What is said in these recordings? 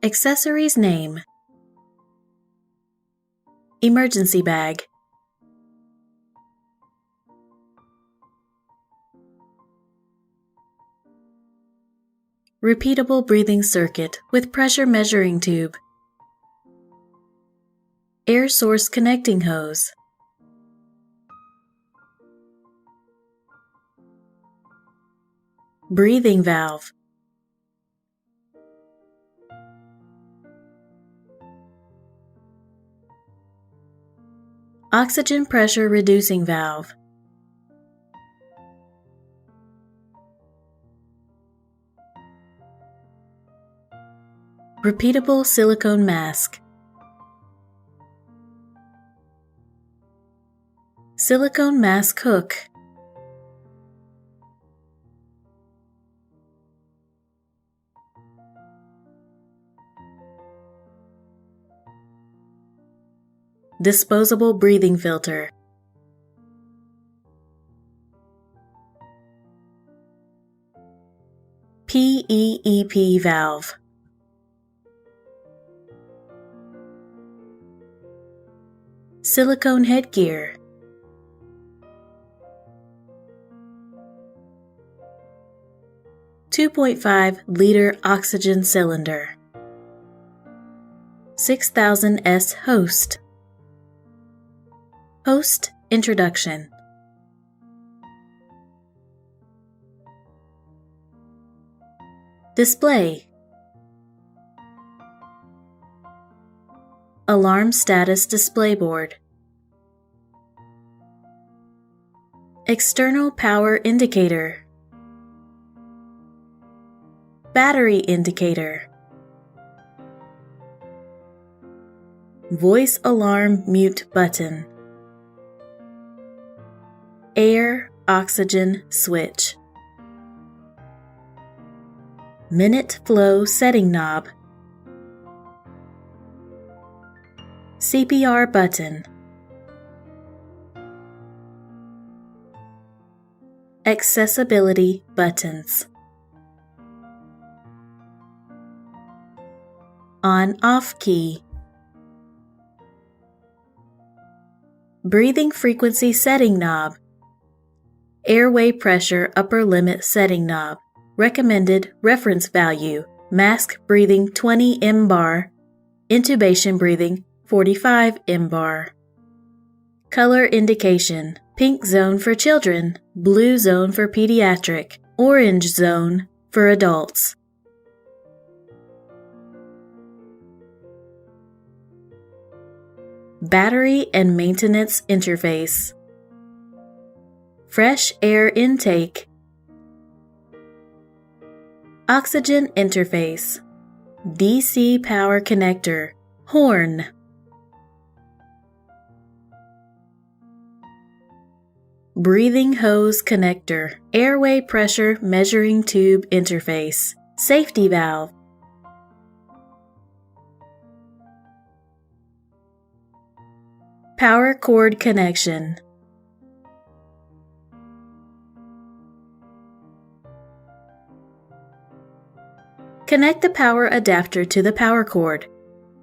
Accessories name. Emergency bag. Repeatable breathing circuit with pressure measuring tube. Air source connecting hose. Breathing valve. Oxygen pressure reducing valve. Repeatable silicone mask. Silicone mask hook. Disposable breathing filter. PEEP valve. Silicone headgear. .5-liter oxygen cylinder. 6000 S host. Host introduction. Display. Alarm status display board. External power indicator. Battery indicator. Voice alarm mute button. Air oxygen switch. Minute flow setting knob. CPR button. Accessibility buttons. On/off key. Breathing frequency setting knob. Airway pressure upper limit setting knob. Recommended reference value. Mask breathing 20 mbar. Intubation breathing 45 mbar. Color indication. Pink zone for children, blue zone for pediatric, orange zone for adults. Battery and maintenance interface. Fresh air intake. Oxygen interface. DC power connector. Horn. Breathing hose connector. Airway pressure measuring tube interface. Safety valve. Power cord connection. Connect the power adapter to the power cord.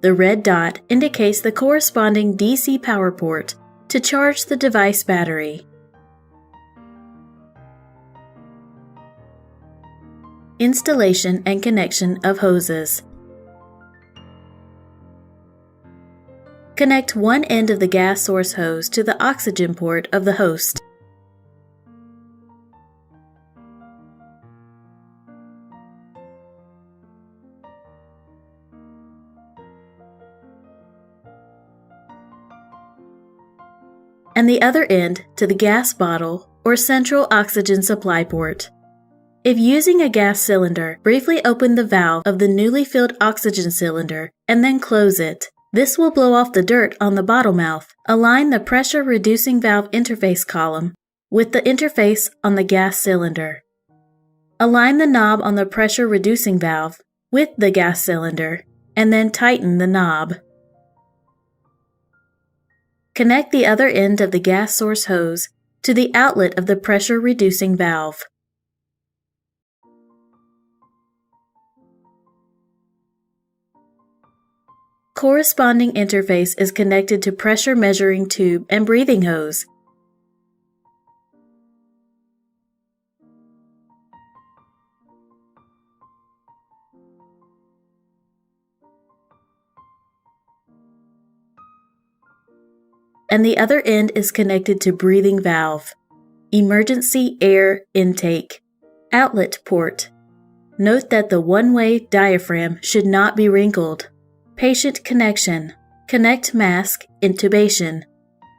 The red dot indicates the corresponding DC power port to charge the device battery. Installation and connection of hoses. Connect one end of the gas source hose to the oxygen port of the host. And the other end to the gas bottle or central oxygen supply port. If using a gas cylinder, briefly open the valve of the newly filled oxygen cylinder and then close it. This will blow off the dirt on the bottle mouth. Align the pressure reducing valve interface column with the interface on the gas cylinder. Align the knob on the pressure reducing valve with the gas cylinder and then tighten the knob. Connect the other end of the gas source hose to the outlet of the pressure reducing valve. Corresponding interface is connected to pressure measuring tube and breathing hose. And the other end is connected to breathing valve, emergency air intake, outlet port. Note that the one-way diaphragm should not be wrinkled. Patient connection, connect mask, intubation,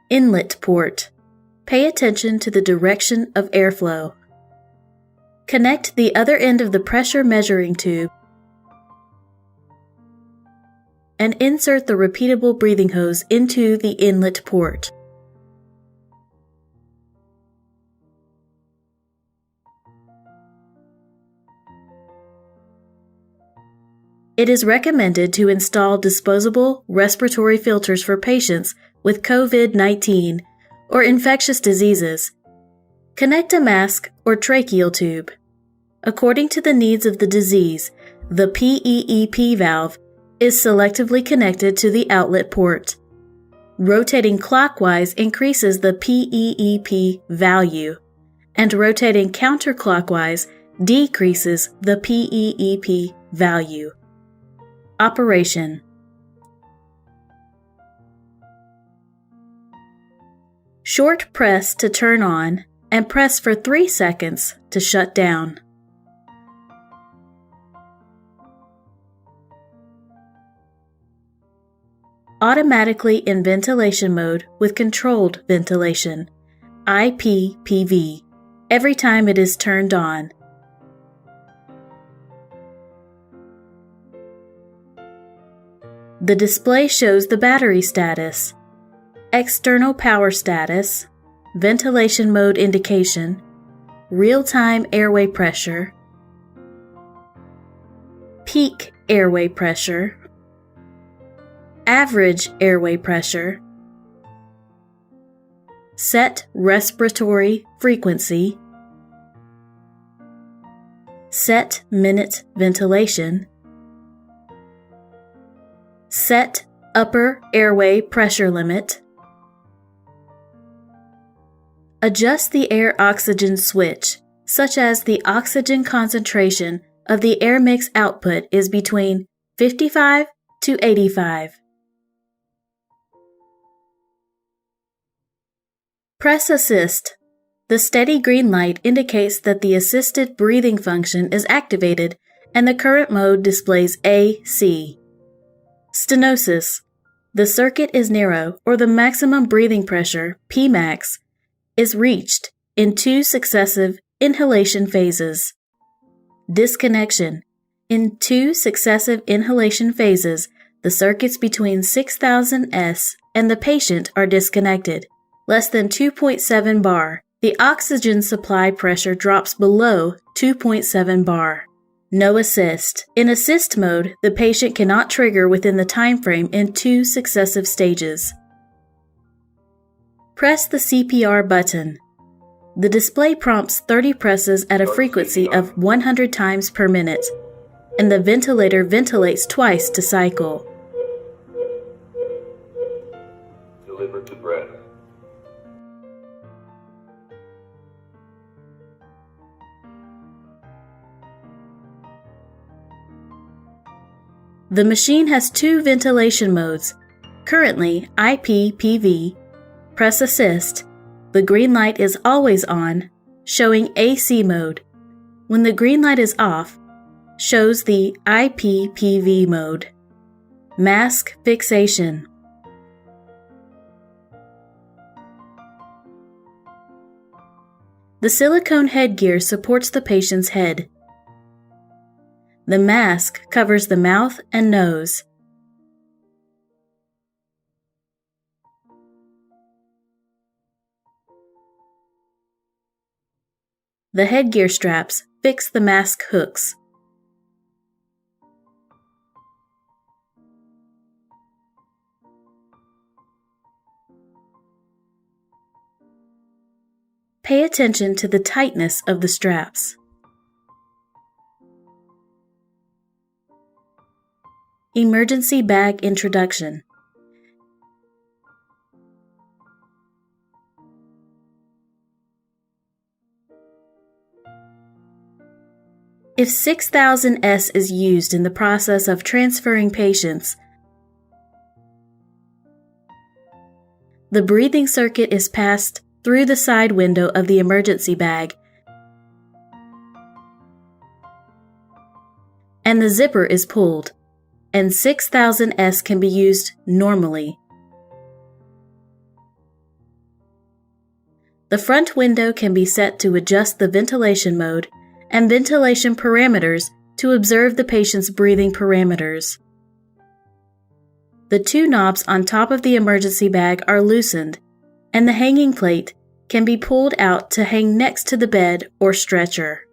inlet port. Pay attention to the direction of airflow. Connect the other end of the pressure measuring tube and insert the repeatable breathing hose into the inlet port. It is recommended to install disposable respiratory filters for patients with COVID-19 or infectious diseases. Connect a mask or tracheal tube. According to the needs of the disease, the PEEP valve is selectively connected to the outlet port. Rotating clockwise increases the PEEP value, and rotating counterclockwise decreases the PEEP value. Operation. Short press to turn on and press for 3 seconds to shut down. Automatically in ventilation mode with controlled ventilation, IPPV, every time it is turned on. The display shows the battery status, external power status, ventilation mode indication, real-time airway pressure, peak airway pressure, average airway pressure, set respiratory frequency, set minute ventilation, set upper airway pressure limit, adjust the air oxygen switch, such as the oxygen concentration of the air mix output is between 55 to 85. Press Assist. The steady green light indicates that the assisted breathing function is activated and the current mode displays AC. Stenosis. The circuit is narrow, or the maximum breathing pressure, Pmax, is reached in 2 successive inhalation phases. Disconnection. In 2 successive inhalation phases, the circuits between 6000 S and the patient are disconnected. Less than 2.7 bar. The oxygen supply pressure drops below 2.7 bar. No assist. In assist mode, the patient cannot trigger within the time frame in 2 successive stages. Press the CPR button. The display prompts 30 presses at a frequency of 100 times per minute, and the ventilator ventilates twice to cycle. Delivered to breath. The machine has 2 ventilation modes, currently IPPV. Press Assist. The green light is always on, showing AC mode. When the green light is off, shows the IPPV mode. Mask Fixation. The silicone headgear supports the patient's head. The mask covers the mouth and nose. The headgear straps fix the mask hooks. Pay attention to the tightness of the straps. Emergency bag introduction. If 6000S is used in the process of transferring patients, the breathing circuit is passed through the side window of the emergency bag, and the zipper is pulled, and 6000S can be used normally. The front window can be set to adjust the ventilation mode and ventilation parameters to observe the patient's breathing parameters. The two knobs on top of the emergency bag are loosened, and the hanging plate can be pulled out to hang next to the bed or stretcher.